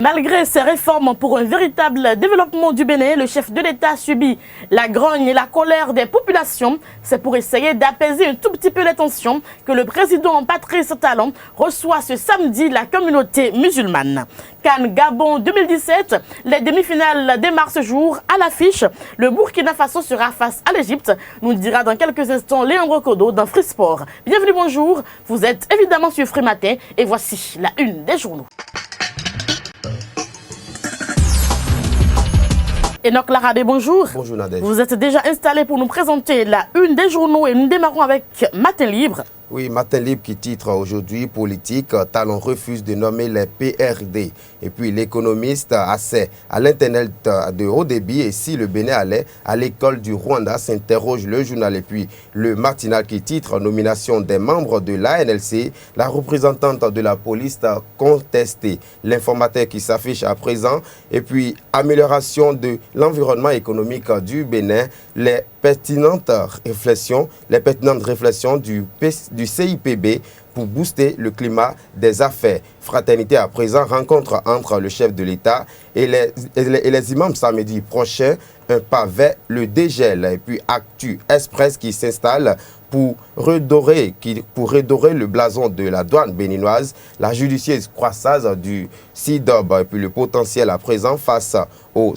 Malgré ces réformes pour un véritable développement du Bénin, le chef de l'État subit la grogne et la colère des populations. C'est pour essayer d'apaiser un tout petit peu les tensions que le président Patrice Talon reçoit ce samedi la communauté musulmane. Cannes Gabon 2017, les demi-finales démarrent ce jour à l'affiche. Le Burkina Faso sera face à l'Égypte, nous dira dans quelques instants Léandre Kodo dans Free Sport. Bienvenue, bonjour, vous êtes évidemment sur Free Matin et voici la une des journaux. Enoch Laradé, bonjour. Bonjour Nadège. Vous êtes déjà installé pour nous présenter la une des journaux et nous démarrons avec Matin Libre. Oui, Matin Libre qui titre aujourd'hui politique, Talon refuse de nommer les PRD. Et puis l'économiste accès à l'internet de haut débit et si le Bénin allait à l'école du Rwanda, s'interroge le journal. Et puis le matinal qui titre nomination des membres de l'ANLC, la représentante de la police contestée. L'informateur qui s'affiche à présent et puis amélioration de l'environnement économique du Bénin, les pertinentes réflexions du CIPB pour booster le climat des affaires. Fraternité à présent, rencontre entre le chef de l'État et les imams samedi prochain, un pas vers le dégel. Et puis Actu Express qui s'installe pour redorer le blason de la douane béninoise, la judicieuse croissance du CIDOB et puis le potentiel à présent face au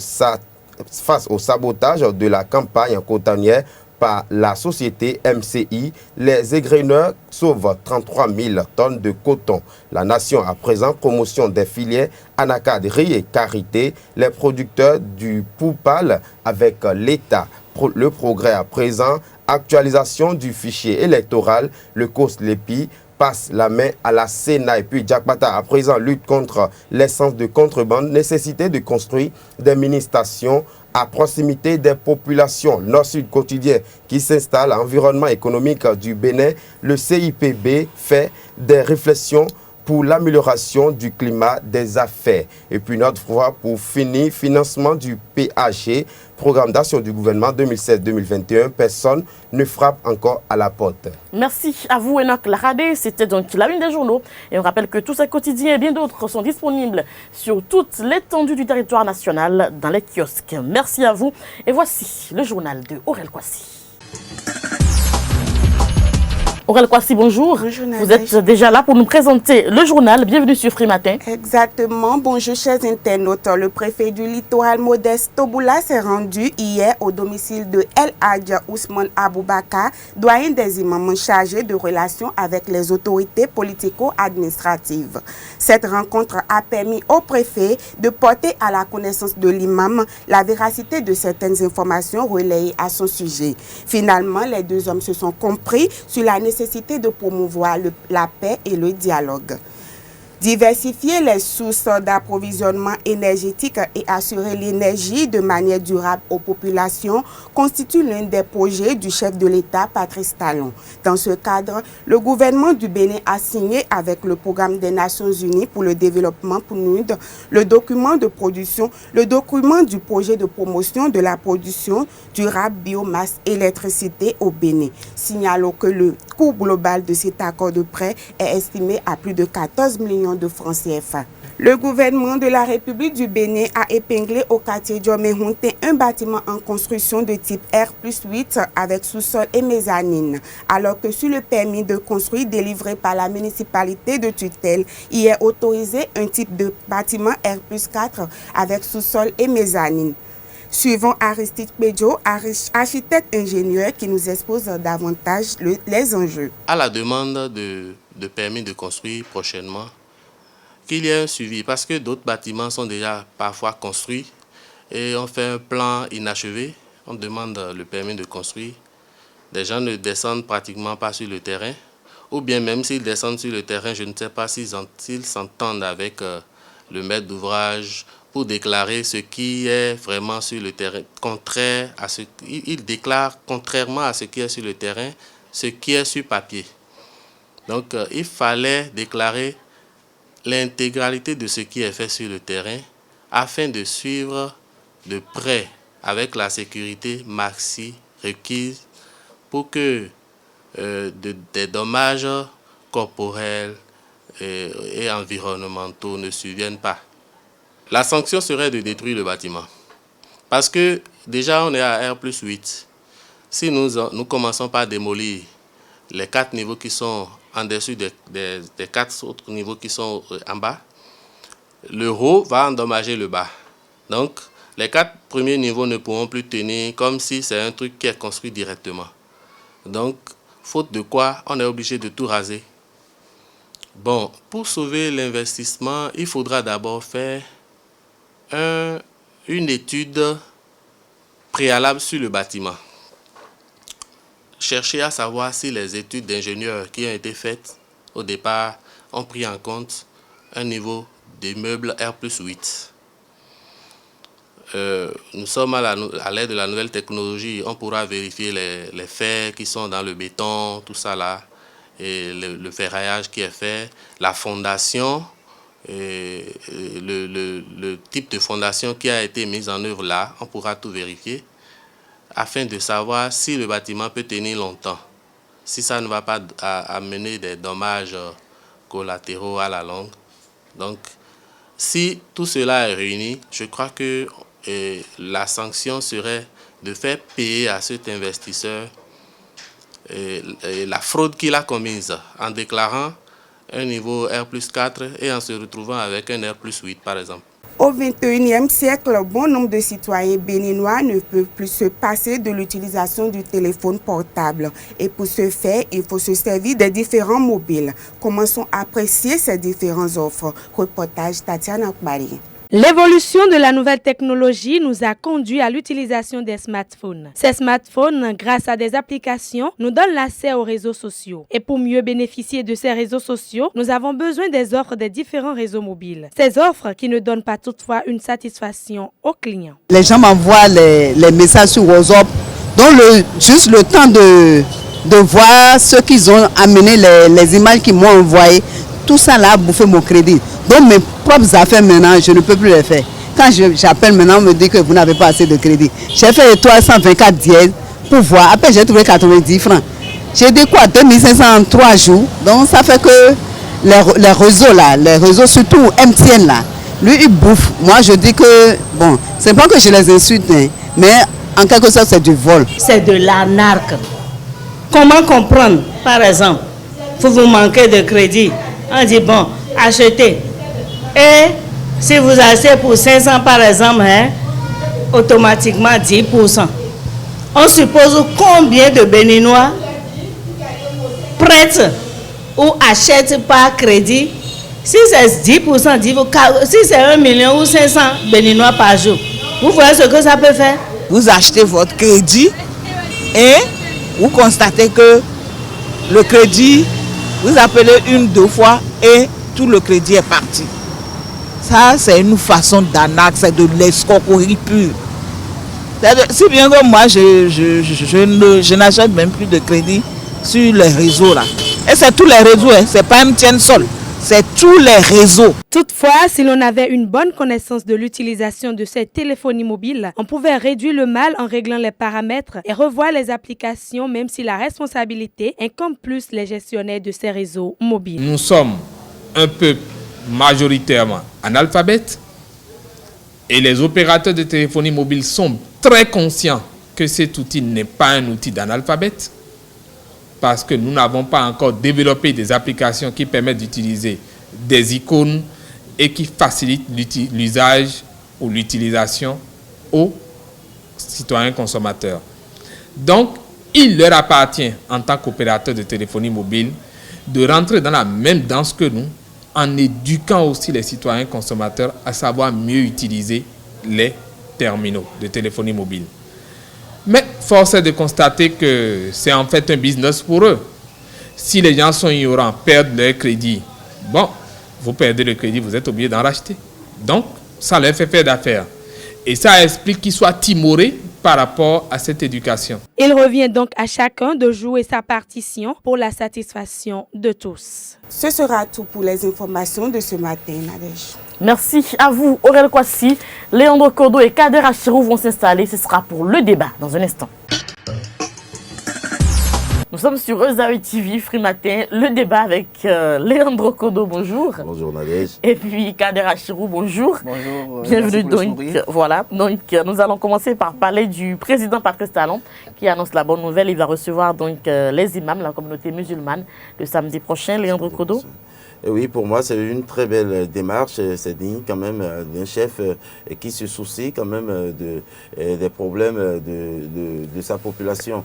sabotage de la campagne cotonnière par la société MCI, les égreneurs sauvent 33 000 tonnes de coton. La nation à présent, promotion des filières Anacad, riz et Carité, les producteurs du Poupal avec l'État. Le progrès à présent, actualisation du fichier électoral, le COS-LEPI passe la main à la Sénat. Et puis Jakpata à présent lutte contre l'essence de contrebande, nécessité de construire des mini-stations à proximité des populations. Nord-Sud quotidien qui s'installe à l'environnement économique du Bénin, le CIPB fait des réflexions pour l'amélioration du climat des affaires. Et puis notre fois pour finir, financement du PHG, programme d'action du gouvernement 2016-2021, personne ne frappe encore à la porte. Merci à vous Enoch Laradé, c'était donc la une des journaux. Et on rappelle que tous ces quotidiens et bien d'autres sont disponibles sur toute l'étendue du territoire national dans les kiosques. Merci à vous et voici le journal de Aurel Kwasi. Aurel Kwasi, bonjour. Bonjour, vous êtes déjà là pour nous présenter le journal. Bienvenue sur Free Matin. Exactement. Bonjour, chers internautes. Le préfet du littoral Modeste Toboula s'est rendu hier au domicile de El Hadj Ousmane Aboubakar, doyen des imams chargé de relations avec les autorités politico-administratives. Cette rencontre a permis au préfet de porter à la connaissance de l'imam la véracité de certaines informations relayées à son sujet. Finalement, les deux hommes se sont compris sur la nécessité de promouvoir la paix et le dialogue. Diversifier les sources d'approvisionnement énergétique et assurer l'énergie de manière durable aux populations constitue l'un des projets du chef de l'État, Patrice Talon. Dans ce cadre, le gouvernement du Bénin a signé avec le programme des Nations Unies pour le développement PNUD le document du projet de promotion de la production durable biomasse électricité au Bénin. Signalons que le coût global de cet accord de prêt est estimé à plus de 14 millions de francs CFA. Le gouvernement de la République du Bénin a épinglé au quartier Djomé-Hounté un bâtiment en construction de type R+8 avec sous-sol et mezzanine, alors que sur le permis de construire délivré par la municipalité de tutelle, il est autorisé un type de bâtiment R+4 avec sous-sol et mezzanine. Suivons Aristide Pedjo, architecte ingénieur, qui nous expose davantage les enjeux. À la demande de permis de construire prochainement, qu'il y ait un suivi, parce que d'autres bâtiments sont déjà parfois construits et on fait un plan inachevé, on demande le permis de construire. Des gens ne descendent pratiquement pas sur le terrain, ou bien même s'ils descendent sur le terrain, je ne sais pas s'ils s'entendent avec le maître d'ouvrage pour déclarer ce qui est vraiment sur le terrain, il déclare contrairement à ce qui est sur le terrain, ce qui est sur papier. Donc il fallait déclarer l'intégralité de ce qui est fait sur le terrain afin de suivre de près avec la sécurité maxi requise pour que des dommages corporels et environnementaux ne surviennent pas. La sanction serait de détruire le bâtiment. Parce que déjà, on est à R+8. Si nous commençons par démolir les 4 niveaux qui sont en dessus des 4 autres niveaux qui sont en bas, le haut va endommager le bas. Donc, les 4 premiers niveaux ne pourront plus tenir comme si c'est un truc qui est construit directement. Donc, faute de quoi, on est obligé de tout raser. Bon, pour sauver l'investissement, il faudra d'abord faire une étude préalable sur le bâtiment. Chercher à savoir si les études d'ingénieurs qui ont été faites au départ ont pris en compte un niveau d'immeuble R+8. Nous sommes à l'aide de la nouvelle technologie, on pourra vérifier les fers qui sont dans le béton, tout ça là, et le ferraillage qui est fait, la fondation, et le type de fondation qui a été mise en œuvre là, on pourra tout vérifier afin de savoir si le bâtiment peut tenir longtemps, si ça ne va pas amener des dommages collatéraux à la longue. Donc, si tout cela est réuni, je crois que la sanction serait de faire payer à cet investisseur la fraude qu'il a commise en déclarant un niveau R+4 et en se retrouvant avec un R+8 par exemple. Au XXIe siècle, bon nombre de citoyens béninois ne peuvent plus se passer de l'utilisation du téléphone portable. Et pour ce faire, il faut se servir des différents mobiles. Commençons à apprécier ces différentes offres. Reportage Tatiana Akbari. L'évolution de la nouvelle technologie nous a conduit à l'utilisation des smartphones. Ces smartphones, grâce à des applications, nous donnent l'accès aux réseaux sociaux. Et pour mieux bénéficier de ces réseaux sociaux, nous avons besoin des offres des différents réseaux mobiles. Ces offres qui ne donnent pas toutefois une satisfaction aux clients. Les gens m'envoient les messages sur WhatsApp, donc juste le temps de voir ce qu'ils ont amené, les images qu'ils m'ont envoyées. Tout ça là a bouffé mon crédit. Donc mes propres affaires maintenant, je ne peux plus les faire. Quand j'appelle maintenant, on me dit que vous n'avez pas assez de crédit. J'ai fait étoile 124 dièse pour voir. Après j'ai trouvé 90 francs. J'ai dit quoi, 2500 en 3 jours. Donc ça fait que les réseaux là, les réseaux surtout MTN là, lui il bouffe. Moi je dis que, bon, c'est pas que je les insulte, hein, mais en quelque sorte c'est du vol. C'est de l'arnaque. Comment comprendre, par exemple, vous manquez de crédit. On dit bon, achetez. Et si vous achetez pour 500 par exemple, hein, automatiquement 10%. On suppose combien de Béninois prêtent ou achètent par crédit. Si c'est 10%, si c'est 1 million ou 500 Béninois par jour, vous voyez ce que ça peut faire? Vous achetez votre crédit et vous constatez que le crédit, vous appelez 1-2 fois et tout le crédit est parti. Ça, c'est une façon d'arnaque, c'est de l'escroquerie pure. Si bien que moi, je n'achète même plus de crédit sur les réseaux là. Et c'est tous les réseaux, hein. C'est pas MTN seul, c'est tous les réseaux. Toutefois, si l'on avait une bonne connaissance de l'utilisation de ces téléphones mobiles, on pouvait réduire le mal en réglant les paramètres et revoir les applications, même si la responsabilité incombe plus les gestionnaires de ces réseaux mobiles. Nous sommes un peuple majoritairement analphabète et les opérateurs de téléphonie mobile sont très conscients que cet outil n'est pas un outil d'analphabète parce que nous n'avons pas encore développé des applications qui permettent d'utiliser des icônes et qui facilitent l'usage ou l'utilisation aux citoyens consommateurs. Donc, il leur appartient en tant qu'opérateur de téléphonie mobile de rentrer dans la même danse que nous en éduquant aussi les citoyens consommateurs à savoir mieux utiliser les terminaux de téléphonie mobile. Mais force est de constater que c'est en fait un business pour eux. Si les gens sont ignorants, perdent leur crédit, bon, vous perdez le crédit, vous êtes obligé d'en racheter. Donc, ça leur fait faire d'affaires. Et ça explique qu'ils soient timorés par rapport à cette éducation. Il revient donc à chacun de jouer sa partition pour la satisfaction de tous. Ce sera tout pour les informations de ce matin, Nadège. Merci à vous, Aurel Kwasi, Léandre Kodo et Kader Achirou vont s'installer. Ce sera pour le débat dans un instant. Nous sommes sur Ezaï TV, Free Matin, le débat avec Leandro Kodo, bonjour. Bonjour Nadège. Et puis Kader Achirou, bonjour. Bonjour. Bienvenue donc. Voilà, donc nous allons commencer par parler du président Patrice Talon qui annonce la bonne nouvelle. Il va recevoir donc les imams, la communauté musulmane, le samedi prochain. Leandro Kodo. Oui, pour moi, c'est une très belle démarche. C'est digne quand même d'un chef qui se soucie quand même des problèmes de sa population.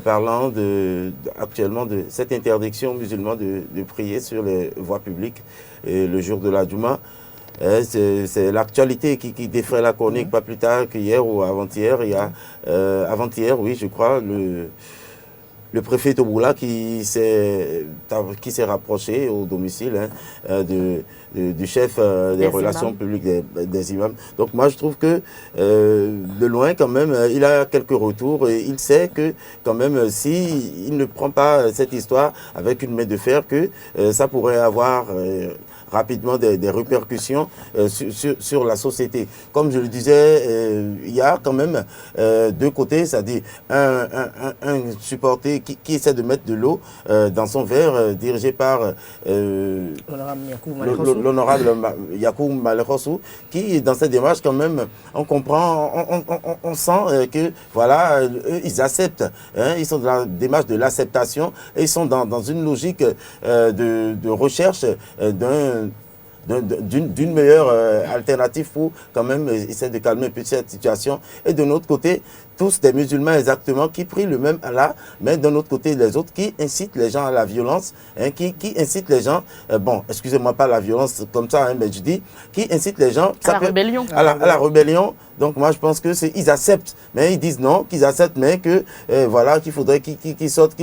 Parlant actuellement de cette interdiction musulmane de prier sur les voies publiques le jour de la Douma. C'est l'actualité qui défraie la chronique, pas plus tard qu'hier ou avant-hier. Il y a avant-hier, oui, je crois, le préfet Toboula qui s'est rapproché au domicile du chef des relations publiques des imams. Donc moi je trouve que de loin quand même, il a quelques retours et il sait que quand même si il ne prend pas cette histoire avec une main de fer, que ça pourrait avoir rapidement des répercussions sur la société. Comme je le disais, il y a quand même deux côtés, c'est-à-dire un supporter qui essaie de mettre de l'eau dans son verre, dirigé par l'honorable Yacoub Malekhossou, qui dans cette démarche quand même, on comprend, on sent que voilà, eux, ils acceptent, hein, ils sont dans la démarche de l'acceptation et ils sont dans une logique de recherche d'une meilleure alternative pour quand même essayer de calmer un peu cette situation. Et de notre côté, tous des musulmans exactement qui prient le même Allah, mais d'un autre côté les autres qui incitent les gens à la violence, hein, qui incitent les gens, bon, excusez-moi pas la violence comme ça, hein, mais je dis, qui incitent les gens à la rébellion. À la rébellion. Donc moi je pense que ils acceptent, mais ils disent non, qu'ils acceptent, mais que voilà, qu'il faudrait qu'ils sortent,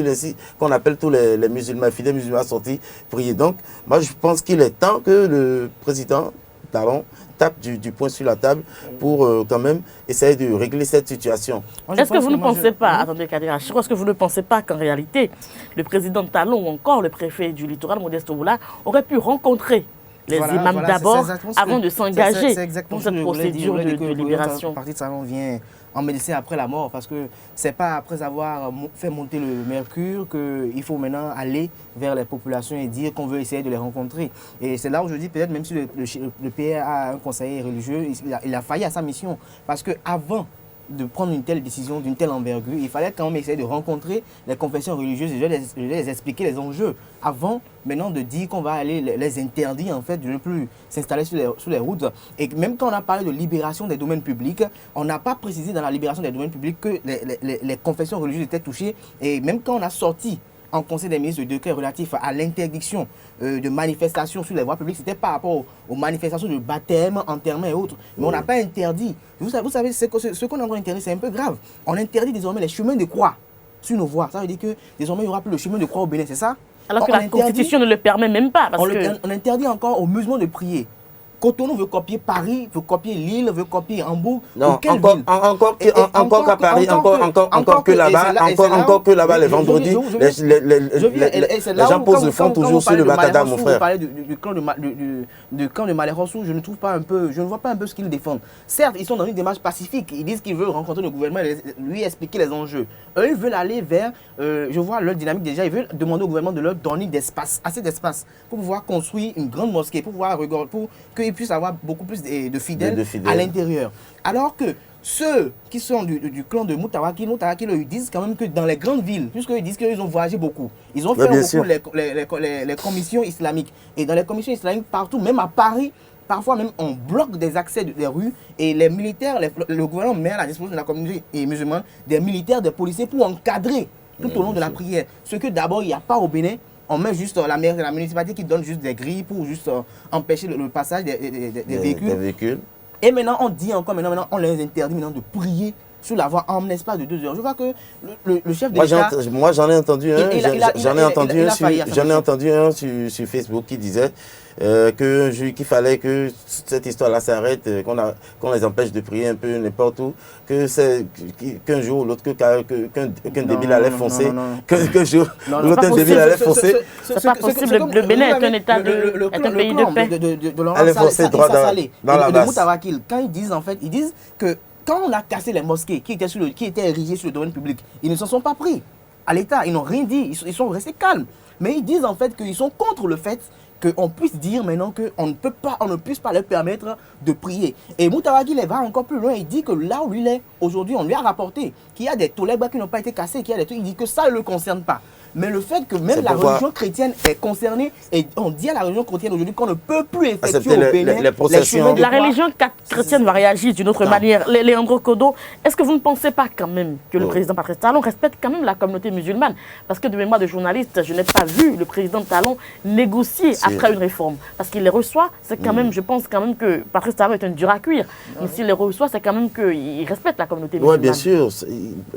qu'on appelle tous les musulmans, fidèles musulmans sortis prier. Donc moi je pense qu'il est temps que le président Talon tape du poing sur la table pour quand même essayer de régler cette situation. Est-ce que vous ne pensez pas, attendez Kader Achirou, est-ce que vous ne pensez pas qu'en réalité, le président Talon ou encore le préfet du littoral, Modeste Toboula, aurait pu rencontrer les imams d'abord avant de s'engager dans cette procédure de libération? Le parti de Talon vient en médecin après la mort, parce que c'est pas après avoir fait monter le mercure qu'il faut maintenant aller vers les populations et dire qu'on veut essayer de les rencontrer. Et c'est là où je dis peut-être même si le PR a un conseiller religieux, il a failli à sa mission, parce que avant de prendre une telle décision d'une telle envergure, il fallait quand même essayer de rencontrer les confessions religieuses et de les expliquer les enjeux avant maintenant de dire qu'on va aller les interdire en fait de ne plus s'installer sur les routes. Et même quand on a parlé de libération des domaines publics, on n'a pas précisé dans la libération des domaines publics que les confessions religieuses étaient touchées. Et même quand on a sorti en Conseil des ministres le décret relatif à l'interdiction de manifestations sur les voies publiques, c'était par rapport aux manifestations de baptême, enterrement et autres. Mais on n'a pas interdit. Vous savez ce qu'on est en train d'interdire, c'est un peu grave. On interdit désormais les chemins de croix sur nos voies. Ça veut dire que désormais il n'y aura plus le chemin de croix au Bénin, c'est ça? Alors que la Constitution ne le permet même pas. On interdit encore aux musulmans de prier. Cotonou veut copier Paris, veut copier Lille, veut copier Hambourg. Non, encore qu'à Paris, encore que là-bas, les vendredis, les gens posent le fond toujours sur le Batata, mon frère. Vous parlez du camp de Malekhossou, je ne vois pas un peu ce qu'ils défendent. Certes, ils sont dans une démarche pacifique, ils disent qu'ils veulent rencontrer le gouvernement et lui expliquer les enjeux. Eux, ils veulent aller vers, je vois leur dynamique déjà, ils veulent demander au gouvernement de leur donner assez d'espace pour pouvoir construire une grande mosquée, pour qu'ils puissent avoir beaucoup plus de fidèles à l'intérieur. Alors que ceux qui sont du clan de Moutawakil, ils disent quand même que dans les grandes villes, puisqu'ils disent qu'ils ont voyagé beaucoup, ils ont fait beaucoup les commissions islamiques. Et dans les commissions islamiques, partout, même à Paris, parfois même on bloque des accès des rues et les militaires, le gouvernement met à la disposition de la communauté musulmane des militaires, des policiers pour encadrer tout au long de la prière. Ce que d'abord il n'y a pas au Bénin. On met juste la municipalité qui donne juste des grilles pour juste empêcher le passage des véhicules. Et maintenant, on dit encore, maintenant, on les interdit maintenant de prier sur la voie en un espace de 2 heures. Je vois que le chef de l'État... Moi, j'en ai entendu un sur Facebook qui disait qu'il fallait que cette histoire-là s'arrête, qu'on les empêche de prier un peu n'importe où, qu'un jour ou l'autre, qu'un débile allait foncer, qu'un jour ou l'autre, un débile allait foncer. C'est pas possible, le Bénin est un État de pays de paix. De Laurent Salé, de Moutawakil, quand ils disent que quand on a cassé les mosquées qui étaient érigées sur le domaine public, ils ne s'en sont pas pris. à l'État. Ils n'ont rien dit, ils sont restés calmes. Mais ils disent en fait qu'ils sont contre le fait qu'on puisse dire maintenant qu'on ne puisse pas leur permettre de prier. Et Moutawagi va encore plus loin, il dit que là où il est aujourd'hui, on lui a rapporté qu'il y a des toilettes qui n'ont pas été cassés, qu'il y a des trucs, il dit que ça ne le concerne pas. Mais le fait que même la religion chrétienne est concernée, et on dit à la religion chrétienne aujourd'hui qu'on ne peut plus effectuer au Bénin les chemins de la religion chrétienne va réagir d'une autre manière. Leandro Kodo, est-ce que vous ne pensez pas quand même que le président Patrice Talon respecte quand même la communauté musulmane? Parce que de mémoire de journaliste, je n'ai pas vu le président Talon négocier après une réforme. Parce qu'il les reçoit, c'est quand même, je pense quand même que Patrice Talon est un dur à cuire. Mais s'il les reçoit, c'est quand même qu'il respecte la communauté musulmane. Oui, bien sûr.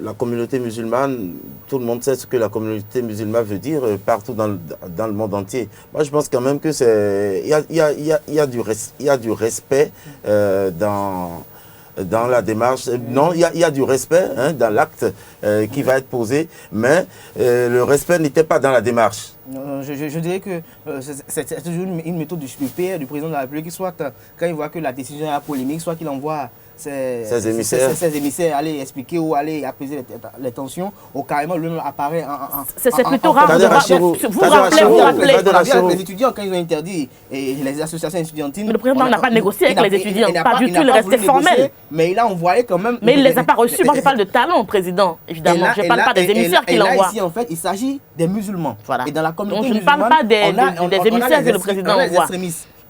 La communauté musulmane, tout le monde sait ce que la communauté musulman veut dire partout dans le monde entier. Moi, je pense quand même que c'est il y a du respect dans la démarche. Non, il y a du respect dans l'acte qui va être posé, mais le respect n'était pas dans la démarche. Je dirais que c'est toujours une méthode du PR, du président de la République, soit quand il voit que la décision est polémique, soit qu'il envoie ses émissaires aller expliquer ou aller apaiser les tensions, ou carrément lui-même apparaît c'est plutôt rare. Vous rappelez. Les étudiants, quand ils ont interdit et les associations étudiantines. Mais le président n'a pas négocié avec les étudiants, pas du tout, il est resté formel. Mais il a envoyé quand même. Mais il ne les a pas reçus. Moi, je parle de Talon, président, évidemment. Je ne parle pas des émissaires qu'il envoie. Ici, en fait, il s'agit des musulmans. Et dans la communauté musulmane, je ne parle pas des émissaires que le président envoie.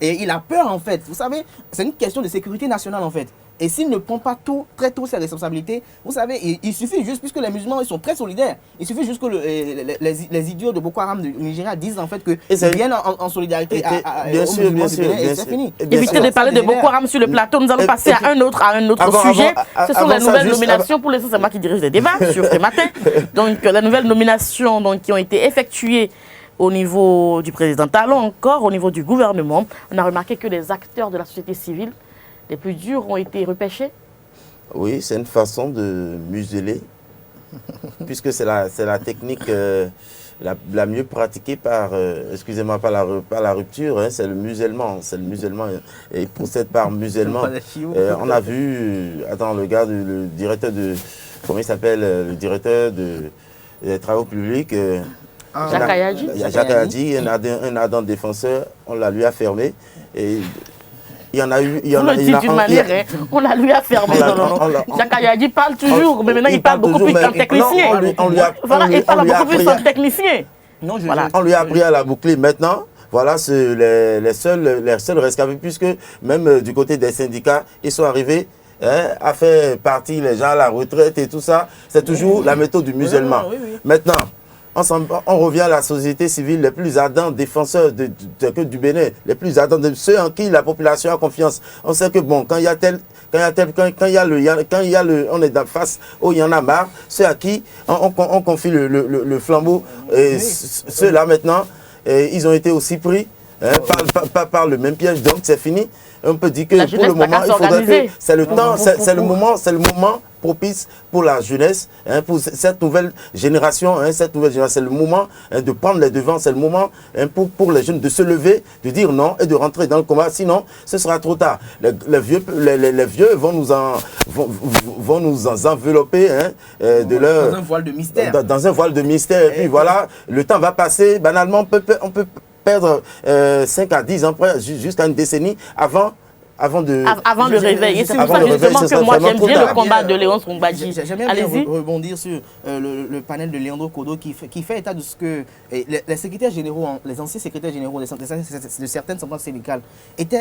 Et il a peur, en fait. Vous savez, c'est une question de sécurité nationale, en fait. Et s'il ne prend pas très tôt ses responsabilités, vous savez, il suffit juste, puisque les musulmans, ils sont très solidaires, il suffit juste que les idiots de Boko Haram du Nigeria disent en fait qu'ils viennent en solidarité bien sûr, et c'est fini. Évitez de parler de Boko Haram sur le plateau, nous allons passer à un autre sujet. Ce sont les nouvelles nominations, pour l'instant c'est moi qui dirige les débats sur ce matin. Donc les nouvelles nominations qui ont été effectuées au niveau du président Talon, encore au niveau du gouvernement. On a remarqué que les acteurs de la société civile les plus durs ont été repêchés. Oui, c'est une façon de museler, puisque c'est la technique la mieux pratiquée par, excusez-moi, par la rupture, c'est le musellement. C'est le musellement, et il procède par musellement. On a vu, le gars, le directeur de, comment il s'appelle, le directeur des travaux publics, Jacques Ayadji. Jacques Ayadji, un ardent défenseur, on la lui a fermé. Et il y en a eu. On la lui a fermé. Jacques Ayadji parle toujours, mais maintenant il parle beaucoup plus qu'un technicien. Il parle beaucoup plus qu'un technicien. On lui a appris à la boucler. Maintenant, voilà les seuls rescapés, puisque même du côté des syndicats, ils sont arrivés à faire partir les gens à la retraite et tout ça. C'est toujours la méthode du musulman. Maintenant, on revient à la société civile, les plus ardents défenseurs du Bénin, les plus ardents, ceux en qui la population a confiance. On sait que bon, quand il y a on est face où il y en a marre, ceux à qui on confie le flambeau, et ceux-là maintenant, ils ont été aussi pris par le même piège, donc c'est fini. On peut dire que pour le moment, il faudrait que c'est le temps, c'est le moment propice pour la jeunesse, pour cette nouvelle génération, c'est le moment de prendre les devants, c'est le moment pour les jeunes de se lever, de dire non et de rentrer dans le combat, sinon ce sera trop tard. Les vieux vont nous envelopper dans un voile de mystère. Dans un voile de mystère, et puis voilà, le temps va passer, banalement, on peut perdre 5 à 10 ans, jusqu'à une décennie avant le réveil. Et c'est pour ça justement que moi j'aime bien le combat de Léon Srongbadji. J'aimerais bien rebondir sur le panel de Leandro Kodo qui fait état de ce que les secrétaires généraux, les anciens secrétaires généraux de certaines centrales syndicales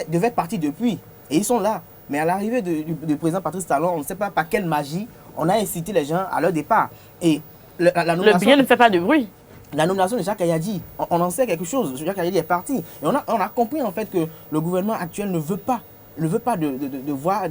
devaient être partis depuis. Et ils sont là. Mais à l'arrivée du président Patrice Talon, on ne sait pas par quelle magie on a incité les gens à leur départ. Et le bien ne fait pas de bruit. La nomination de Jacques Ayadji, on en sait quelque chose. Jacques Ayadji est parti. Et on a compris en fait que le gouvernement actuel ne veut pas de voir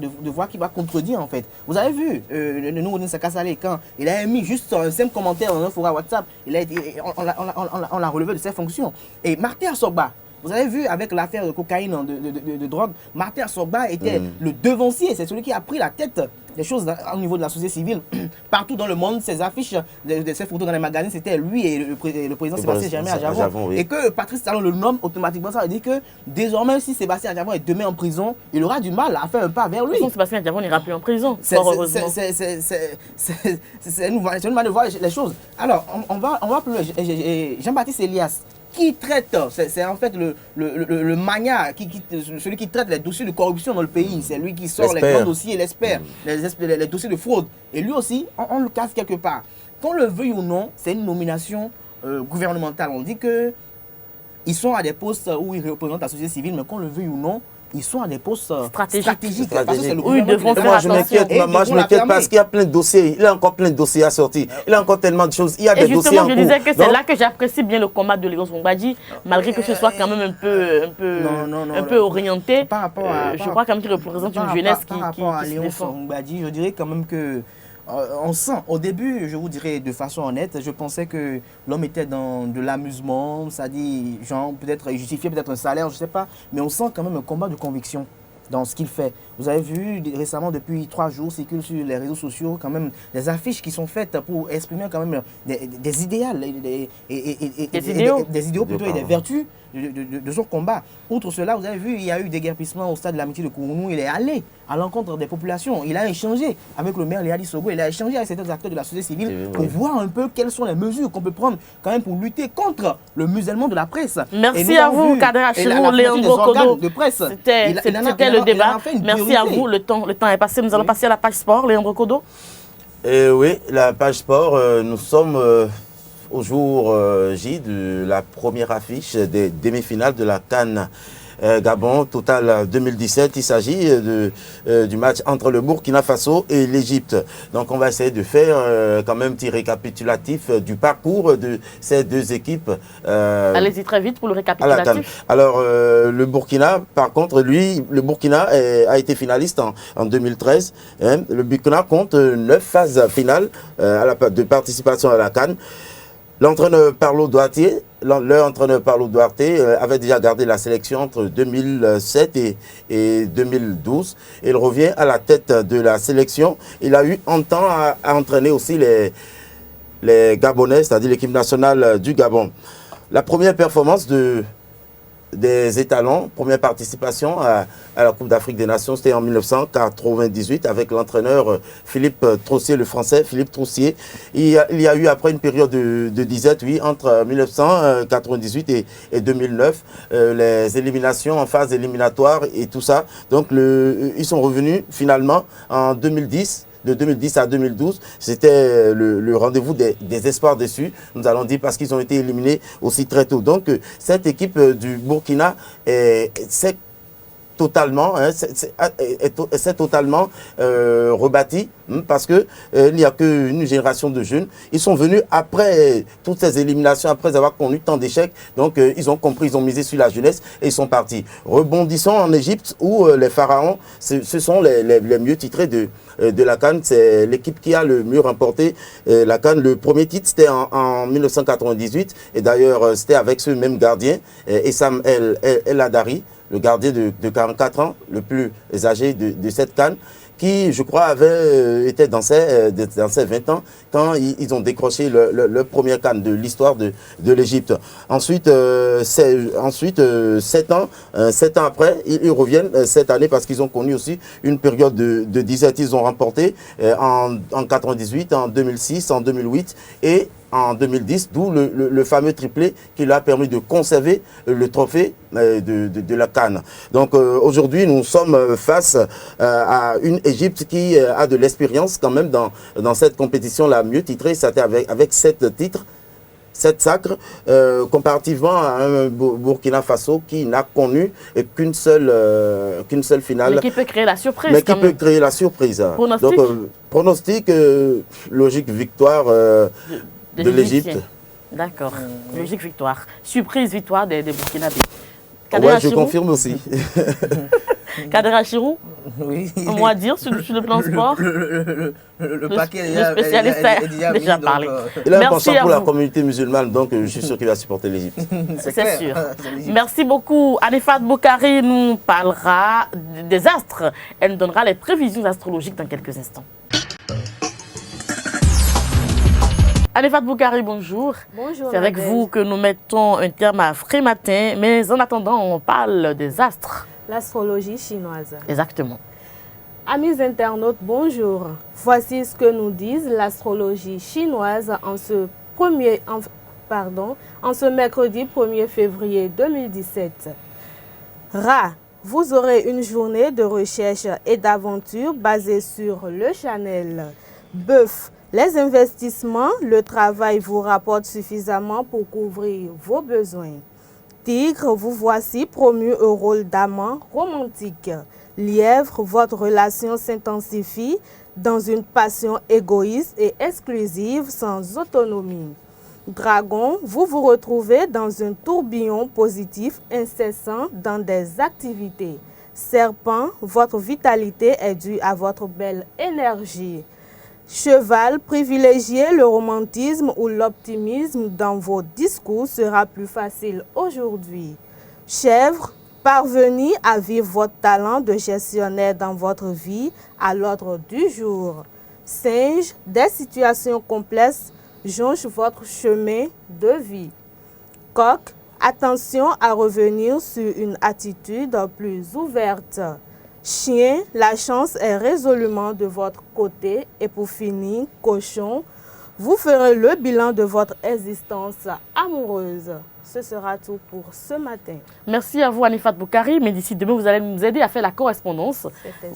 qui va contredire en fait. Vous avez vu le nouveau Saka Saleh, quand il a mis juste un simple commentaire dans un forum WhatsApp, on l'a relevé de ses fonctions. Et Martin Assogba, vous avez vu avec l'affaire de cocaïne, de drogue, Martin Assogba était le devancier, c'est celui qui a pris la tête des choses au niveau de la société civile. Partout dans le monde, ces affiches, ces photos dans les magazines, c'était lui et le président Sébastien Germain Adjavon. Oui. Et que Patrice Talon le nomme automatiquement, ça veut dire que désormais, si Sébastien Adjavon est demain en prison, il aura du mal à faire un pas vers lui. Sébastien Adjavon n'ira plus en prison. C'est une manière de voir les choses. Alors, on va plus loin. Jean-Baptiste Elias, qui traite, c'est en fait le mania, celui qui traite les dossiers de corruption dans le pays. C'est lui qui sort les grands dossiers, l'expert, les dossiers de fraude. Et lui aussi, on le casse quelque part. Qu'on le veuille ou non, c'est une nomination gouvernementale. On dit qu'ils sont à des postes où ils représentent la société civile, mais qu'on le veuille ou non, ils sont à des postes stratégiques. Parce que c'est le gouvernement moi, je m'inquiète parce qu'il y a plein de dossiers. Il a encore plein de dossiers à sortir. Il a encore tellement de choses. Il y a des dossiers en cours. Je disais que c'est là que j'apprécie bien le combat de Léon Songbadji, malgré que ce soit quand même un peu orienté. Par rapport à, je crois quand même qu'il représente une jeunesse qui se Léon Songbadji, je dirais quand même que on sent, au début, je vous dirais de façon honnête, je pensais que l'homme était dans de l'amusement, ça dit, genre, peut-être justifier peut-être un salaire, je ne sais pas, mais on sent quand même un combat de conviction dans ce qu'il fait. Vous avez vu récemment, depuis 3 jours, circulent sur les réseaux sociaux quand même des affiches qui sont faites pour exprimer quand même des idéaux plutôt et des vertus de son combat. Outre cela, vous avez vu, il y a eu des déguerpissement au stade de l'amitié de Kourounou. Il est allé à l'encontre des populations. Il a échangé avec le maire Léadi Sogo. Il a échangé avec certains acteurs de la société civile pour voir un peu quelles sont les mesures qu'on peut prendre quand même pour lutter contre le musellement de la presse. Merci à vous, Kadra Chirou, Léandro Kodo. C'était le débat. Merci à vous. Le temps est passé. Nous allons passer à la page sport, Léandro Kodo. Oui, la page sport, nous sommes au jour J de la première affiche des demi-finales de la CAN Gabon Total 2017. Il s'agit du match entre le Burkina Faso et l'Égypte. Donc on va essayer de faire quand même un petit récapitulatif du parcours de ces deux équipes. Allez-y très vite pour le récapitulatif. Alors le Burkina, par contre, le Burkina a été finaliste en 2013. Hein. Le Burkina compte 9 phases finales de participation à la CAN. L'entraîneur Parlo Duarte avait déjà gardé la sélection entre 2007 et 2012. Il revient à la tête de la sélection. Il a eu un temps à entraîner aussi les Gabonais, c'est-à-dire l'équipe nationale du Gabon. La première performance des étalons, première participation à la Coupe d'Afrique des Nations, c'était en 1998 avec l'entraîneur Philippe Troussier, le français Philippe Troussier. Il y a eu après une période de disette, oui, entre 1998 et 2009, les éliminations en phase éliminatoire et tout ça. Donc ils sont revenus finalement en 2010. De 2010 à 2012, c'était le rendez-vous des espoirs déçus, nous allons dire, parce qu'ils ont été éliminés aussi très tôt. Donc, cette équipe du Burkina s'est totalement, rebâtie, parce qu'il n'y a qu'une génération de jeunes. Ils sont venus après toutes ces éliminations, après avoir connu tant d'échecs. Donc, ils ont compris, ils ont misé sur la jeunesse et ils sont partis. Rebondissons en Égypte, où les pharaons, ce sont les mieux titrés de la CAN. C'est l'équipe qui a le mieux remporté la CAN. Le premier titre, c'était en 1998. Et d'ailleurs, c'était avec ce même gardien, Essam El Hadari, le gardien de 44 ans, le plus âgé de cette CAN, qui, je crois, avait été dans ses 20 ans quand ils ont décroché le premier CAN de l'histoire de l'Égypte. Ensuite, 7 ans après, ils reviennent cette année parce qu'ils ont connu aussi une période de disette. Ils ont remporté en 98, en 2006, en 2008 et en 2010, d'où le fameux triplé qui leur a permis de conserver le trophée de la CAN. Donc aujourd'hui, nous sommes face à une Égypte qui a de l'expérience quand même dans cette compétition la mieux titrée. C'était avec 7 titres, 7 sacres, comparativement à un Burkina Faso qui n'a connu qu'une seule finale. Mais qui peut créer la surprise. Mais qui peut créer la surprise. Pronostic. Donc, pronostic, logique victoire de l'Égypte. D'accord, logique victoire. Surprise victoire des Burkinabés. Ouais, je confirme aussi. Kadra Chirou. Oui. Moi à dire sur le plan sport. Le paquet le spécialiste a déjà parlé. Il a un Merci penchant pour à la vous. communauté musulmane, donc je suis sûr qu'il va supporter l'Égypte. C'est sûr. Merci beaucoup. Anifat Boukari nous parlera des astres. Elle nous donnera les prévisions astrologiques dans quelques instants. Anifat Boukari, bonjour. Bonjour. C'est avec vous que nous mettons un terme à Frématin, mais en attendant, on parle des astres. L'astrologie chinoise. Exactement. Amis internautes, bonjour. Voici ce que nous disent l'astrologie chinoise en ce mercredi 1er février 2017. Rat, vous aurez une journée de recherche et d'aventure basée sur le Chanel. Bœuf, les investissements, le travail vous rapporte suffisamment pour couvrir vos besoins. Tigre, vous voici promu au rôle d'amant romantique. Lièvre, votre relation s'intensifie dans une passion égoïste et exclusive sans autonomie. Dragon, vous vous retrouvez dans un tourbillon positif incessant dans des activités. Serpent, votre vitalité est due à votre belle énergie. Cheval, privilégiez le romantisme ou l'optimisme dans vos discours sera plus facile aujourd'hui. Chèvre, parvenez à vivre votre talent de gestionnaire dans votre vie à l'ordre du jour. Singe, des situations complexes jonchent votre chemin de vie. Coq, attention à revenir sur une attitude plus ouverte. Chien, la chance est résolument de votre côté. Et pour finir, cochon, vous ferez le bilan de votre existence amoureuse. Ce sera tout pour ce matin. Merci à vous, Anifat Boukari. Mais d'ici demain, vous allez nous aider à faire la correspondance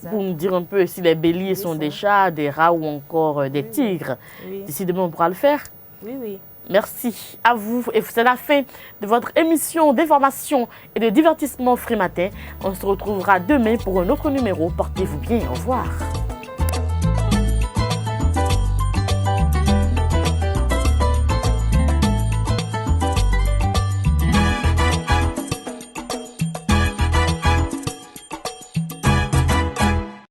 pour nous dire un peu si les béliers sont des chats, des rats ou encore des tigres. Oui. D'ici demain, on pourra le faire. Oui, oui. Merci à vous. Et c'est la fin de votre émission d'information et de divertissement Frématin. On se retrouvera demain pour un autre numéro. Portez-vous bien. Au revoir.